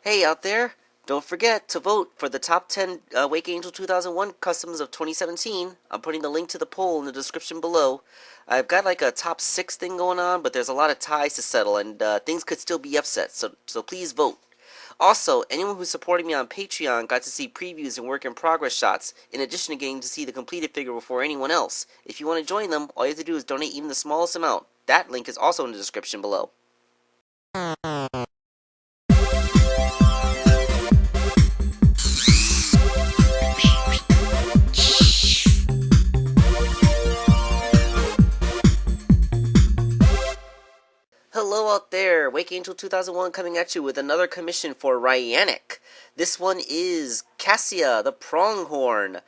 Hey out there! Don't forget to vote for the top 10 Wake Angel 2001 customs of 2017. I'm putting the link to the poll in the description below. I've got like a top 6 thing going on, but there's a lot of ties to settle and things could still be upset, so please vote. Also, anyone who's supporting me on Patreon got to see previews and work in progress shots, in addition to getting to see the completed figure before anyone else. If you want to join them, all you have to do is donate even the smallest amount. That link is also in the description below. Hello out there, Wake Angel 2001 coming at you with another commission for Ryanic. This one is Cassisa, the Pronghorn,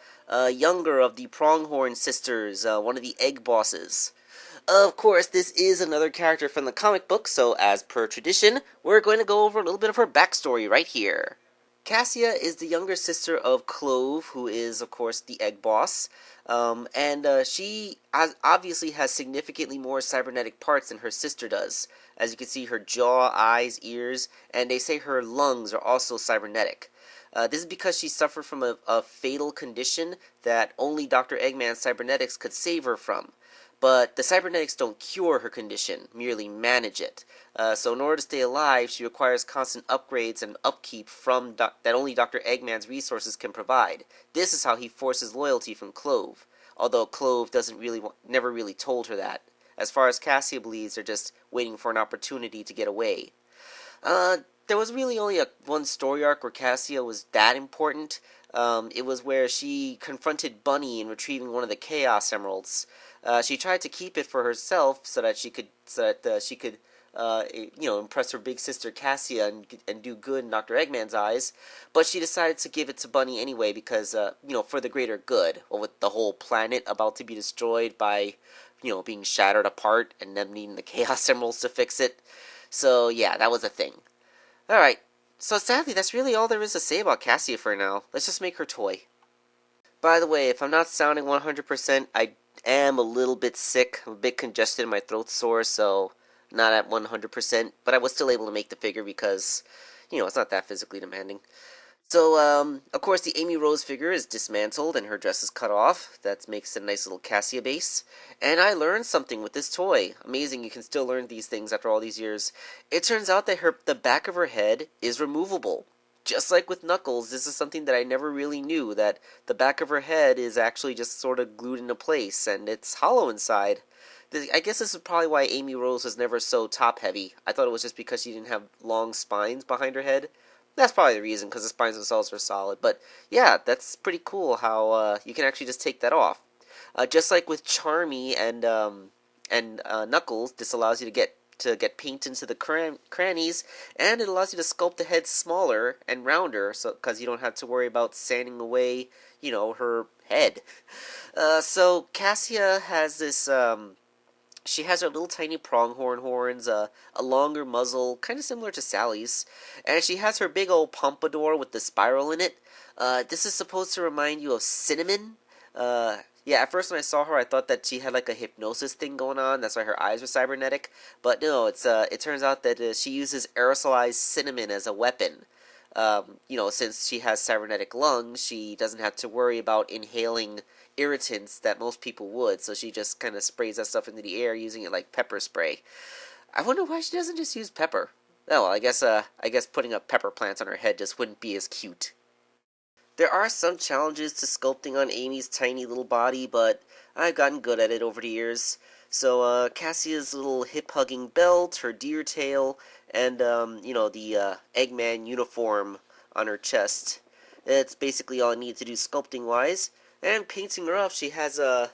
younger of the Pronghorn sisters, one of the egg bosses. Of course, this is another character from the comic book, so as per tradition, we're going to go over a little bit of her backstory right here. Cassisa is the younger sister of Clove, who is, of course, the egg boss. She obviously has significantly more cybernetic parts than her sister does. As you can see, her jaw, eyes, ears, and they say her lungs are also cybernetic. This is because she suffered from a fatal condition that only Dr. Eggman's cybernetics could save her from. But the cybernetics don't cure her condition, merely manage it. So in order to stay alive, she requires constant upgrades and upkeep from that only Dr. Eggman's resources can provide. This is how he forces loyalty from Clove, although Clove never really told her that. As far as Cassisa believes, they're just waiting for an opportunity to get away. There was really only one story arc where Cassisa was that important. It was where she confronted Bunny in retrieving one of the Chaos Emeralds. She tried to keep it for herself so that she could impress her big sister Cassisa and do good in Dr. Eggman's eyes. But she decided to give it to Bunny anyway because for the greater good. Well, with the whole planet about to be destroyed by being shattered apart and them needing the Chaos Emeralds to fix it. So yeah, that was a thing. Alright, so sadly that's really all there is to say about Cassisa for now. Let's just make her toy. By the way, if I'm not sounding 100%, I am a little bit sick. I'm a bit congested, my throat's sore, so not at 100%, but I was still able to make the figure because, it's not that physically demanding. So, of course, the Amy Rose figure is dismantled and her dress is cut off. That makes a nice little Cassisa base. And I learned something with this toy. Amazing, you can still learn these things after all these years. It turns out that the back of her head is removable. Just like with Knuckles, this is something that I never really knew, that the back of her head is actually just sort of glued into place, and it's hollow inside. I guess this is probably why Amy Rose was never so top-heavy. I thought it was just because she didn't have long spines behind her head. That's probably the reason, because the spines themselves are solid. But yeah, that's pretty cool how you can actually just take that off. Just like with Charmy and Knuckles, this allows you to get paint into the crannies, and it allows you to sculpt the head smaller and rounder, so because you don't have to worry about sanding away, her head. So Cassisa has this. She has her little tiny pronghorn horns, a longer muzzle, kind of similar to Sally's, and she has her big old pompadour with the spiral in it. This is supposed to remind you of Cinnamon. Yeah, at first when I saw her, I thought that she had like a hypnosis thing going on. That's why her eyes were cybernetic. But no, it turns out that she uses aerosolized cinnamon as a weapon. Since she has cybernetic lungs, she doesn't have to worry about inhaling irritants that most people would, so she just kind of sprays that stuff into the air using it like pepper spray. I wonder why she doesn't just use pepper. Oh, well, I guess putting up pepper plants on her head just wouldn't be as cute. There are some challenges to sculpting on Amy's tiny little body, but I've gotten good at it over the years. So, Cassia's little hip-hugging belt, her deer tail, and, the Eggman uniform on her chest. That's basically all I need to do sculpting-wise. And painting her up, she has, the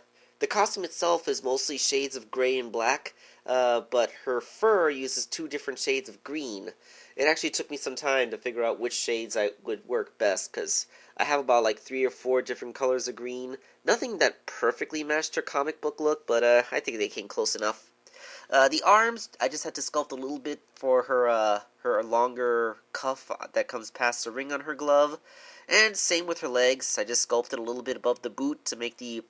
costume itself is mostly shades of gray and black, but her fur uses 2 different shades of green. It actually took me some time to figure out which shades would work best, because I have about like 3 or 4 different colors of green. Nothing that perfectly matched her comic book look, but I think they came close enough. The arms, I just had to sculpt a little bit for her longer cuff that comes past the ring on her glove. And same with her legs. I just sculpted a little bit above the boot to make the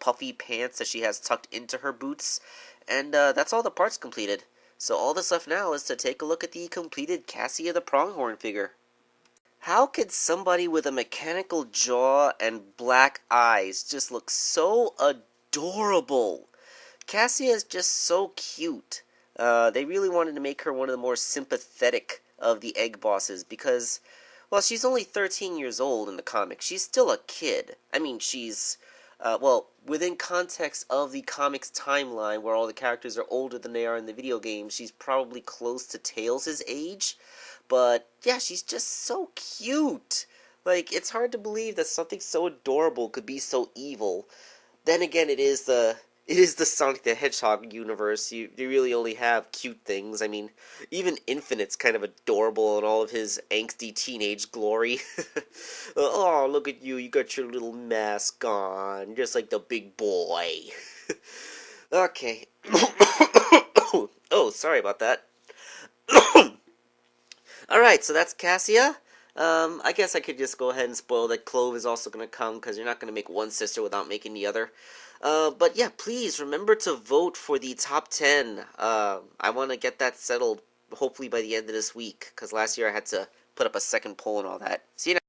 puffy pants that she has tucked into her boots. And that's all the parts completed. So all that's left now is to take a look at the completed Cassisa the Pronghorn figure. How could somebody with a mechanical jaw and black eyes just look so adorable? Cassia is just so cute. They really wanted to make her one of the more sympathetic of the egg bosses because, well, she's only 13 years old in the comics. She's still a kid. I mean, she's, well, within context of the comics timeline where all the characters are older than they are in the video games, she's probably close to Tails' age. But, yeah, she's just so cute. Like, it's hard to believe that something so adorable could be so evil. Then again, it is the Sonic the Hedgehog universe. You really only have cute things. I mean, even Infinite's kind of adorable in all of his angsty teenage glory. Oh, look at you. You got your little mask on, just like the big boy. Okay. Oh, sorry about that. Alright, so that's Cassia. I guess I could just go ahead and spoil that Clove is also going to come, because you're not going to make one sister without making the other. But yeah, please remember to vote for the top 10. I want to get that settled hopefully by the end of this week, because last year I had to put up a second poll and all that. See you next